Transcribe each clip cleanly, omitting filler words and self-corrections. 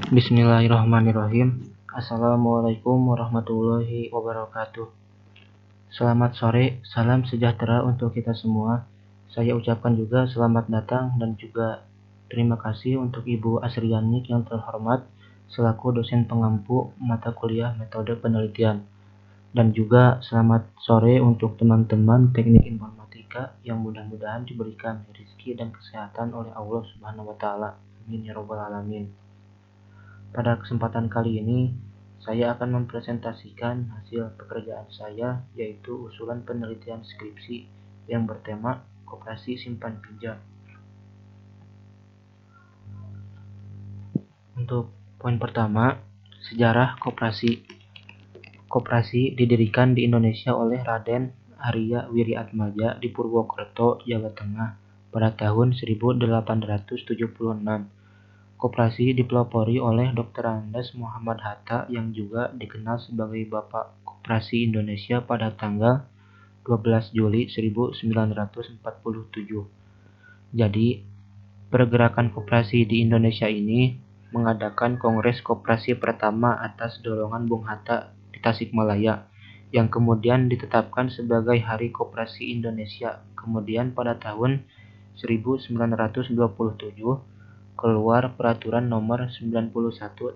Bismillahirrahmanirrahim. Assalamualaikum warahmatullahi wabarakatuh. Selamat sore, salam sejahtera untuk kita semua. Saya ucapkan juga selamat datang dan juga terima kasih untuk Ibu Asriani yang terhormat selaku dosen pengampu mata kuliah metode penelitian. Dan juga selamat sore untuk teman-teman teknik informatika yang mudah-mudahan diberikan rezeki dan kesehatan oleh Allah Subhanahu wa taala. Amin ya rabbal alamin. Pada kesempatan kali ini, saya akan mempresentasikan hasil pekerjaan saya, yaitu usulan penelitian skripsi yang bertema koperasi simpan pinjam. Untuk poin pertama, sejarah koperasi. Koperasi didirikan di Indonesia oleh Raden Arya Wiriatmaja di Purwokerto, Jawa Tengah pada tahun 1876. Koperasi dipelopori oleh Dr. Andes Muhammad Hatta yang juga dikenal sebagai Bapak Koperasi Indonesia pada tanggal 12 Juli 1947. Jadi, pergerakan koperasi di Indonesia ini mengadakan Kongres Koperasi pertama atas dorongan Bung Hatta di Tasikmalaya, yang kemudian ditetapkan sebagai Hari Koperasi Indonesia. Kemudian pada tahun 1927, keluar Peraturan Nomor 91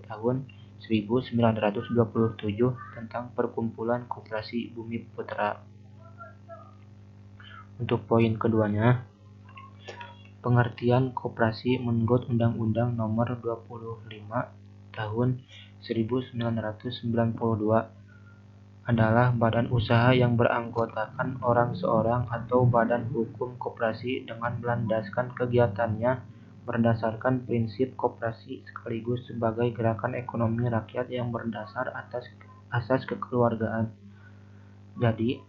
Tahun 1927 tentang Perkumpulan Koperasi Bumi Putra. Untuk poin keduanya, pengertian koperasi menurut Undang-Undang Nomor 25 Tahun 1992 adalah badan usaha yang beranggotakan orang seorang atau badan hukum koperasi dengan melandaskan kegiatannya berdasarkan prinsip koperasi sekaligus sebagai gerakan ekonomi rakyat yang berdasar atas asas kekeluargaan. Jadi,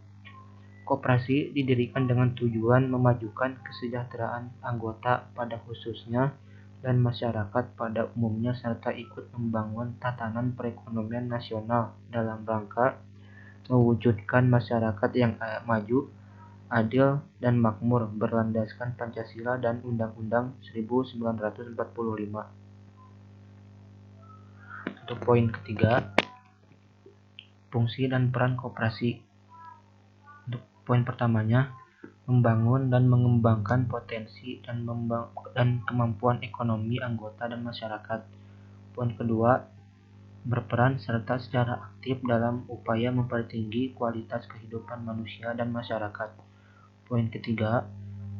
koperasi didirikan dengan tujuan memajukan kesejahteraan anggota pada khususnya dan masyarakat pada umumnya serta ikut membangun tatanan perekonomian nasional dalam rangka mewujudkan masyarakat yang maju, adil, dan makmur berlandaskan Pancasila dan Undang-Undang 1945. Untuk poin ketiga, fungsi dan peran koperasi. Untuk poin pertamanya, membangun dan mengembangkan potensi dan kemampuan ekonomi anggota dan masyarakat. Poin kedua, berperan serta secara aktif dalam upaya mempertinggi kualitas kehidupan manusia dan masyarakat. Poin ketiga,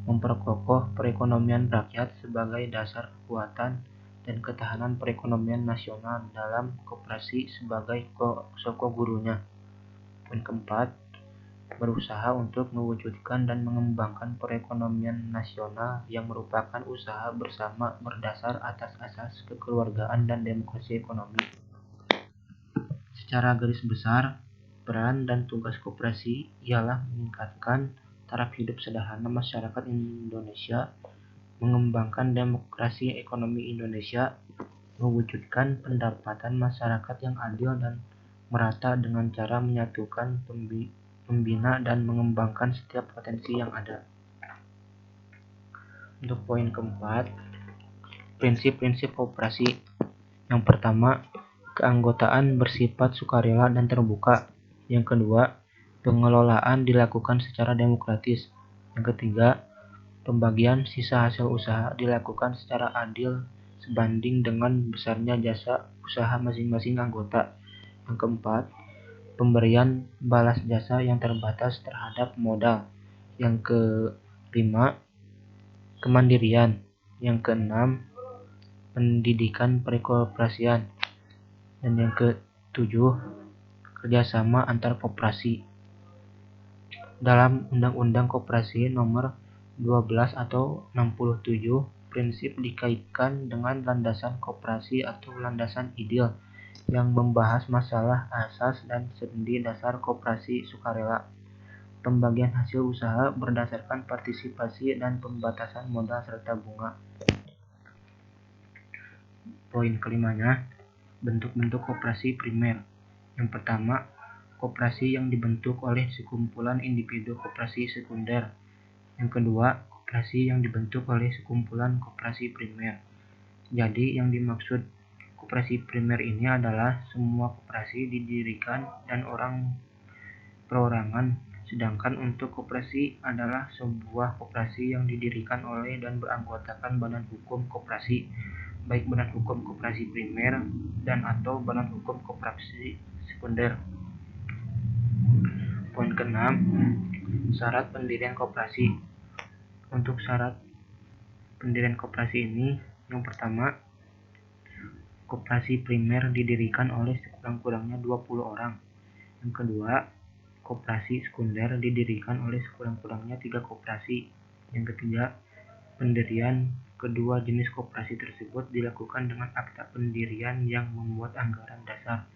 memperkokoh perekonomian rakyat sebagai dasar kekuatan dan ketahanan perekonomian nasional dalam koperasi sebagai sokogurunya. Poin keempat, berusaha untuk mewujudkan dan mengembangkan perekonomian nasional yang merupakan usaha bersama berdasar atas asas kekeluargaan dan demokrasi ekonomi. Secara garis besar, peran dan tugas koperasi ialah meningkatkan taraf hidup sederhana masyarakat Indonesia, mengembangkan demokrasi ekonomi Indonesia, mewujudkan pendapatan masyarakat yang adil dan merata dengan cara menyatukan, membina, dan mengembangkan setiap potensi yang ada. Untuk poin keempat, prinsip-prinsip koperasi. Yang pertama, keanggotaan bersifat sukarela dan terbuka. Yang kedua, pengelolaan dilakukan secara demokratis. Yang ketiga, pembagian sisa hasil usaha dilakukan secara adil sebanding dengan besarnya jasa usaha masing-masing anggota. Yang keempat, pemberian balas jasa yang terbatas terhadap modal. Yang kelima, kemandirian. Yang keenam, pendidikan perekoperasian. Dan yang ketujuh, kerjasama antar koperasi. Dalam Undang-Undang Koperasi Nomor 12 atau 67, prinsip dikaitkan dengan landasan koperasi atau landasan ideal yang membahas masalah asas dan sendi dasar koperasi sukarela, pembagian hasil usaha berdasarkan partisipasi dan pembatasan modal serta bunga. Poin kelimanya, bentuk-bentuk koperasi primer. Yang pertama, koperasi yang dibentuk oleh sekumpulan individu koperasi sekunder. Yang kedua, koperasi yang dibentuk oleh sekumpulan koperasi primer. Jadi yang dimaksud Koperasi primer ini adalah semua koperasi didirikan dan orang perorangan, sedangkan untuk koperasi adalah sebuah koperasi yang didirikan oleh dan beranggotakan badan hukum koperasi, baik badan hukum koperasi primer dan atau badan hukum koperasi sekunder. Poin ke-6, syarat pendirian koperasi. Untuk syarat pendirian koperasi ini, yang pertama, koperasi primer didirikan oleh sekurang-kurangnya 20 orang. Yang kedua, koperasi sekunder didirikan oleh sekurang-kurangnya 3 koperasi. Yang ketiga, pendirian kedua jenis koperasi tersebut dilakukan dengan akta pendirian yang membuat anggaran dasar.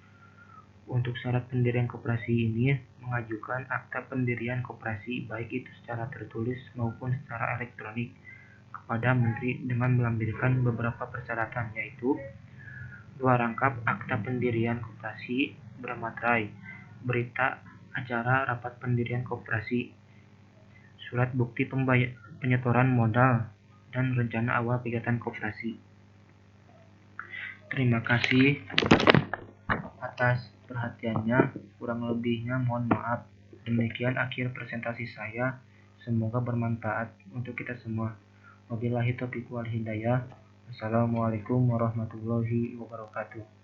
Untuk syarat pendirian koperasi ini mengajukan akta pendirian koperasi baik itu secara tertulis maupun secara elektronik kepada Menteri dengan melampirkan beberapa persyaratan, yaitu 2 rangkap akta pendirian koperasi bermaterai, berita acara rapat pendirian koperasi, surat bukti penyetoran modal, dan rencana awal kegiatan koperasi. Terima kasih atas perhatiannya, kurang lebihnya mohon maaf. Demikian akhir presentasi saya, semoga bermanfaat untuk kita semua. Wabillahi taufiq wal hidayah. Wassalamualaikum warahmatullahi wabarakatuh.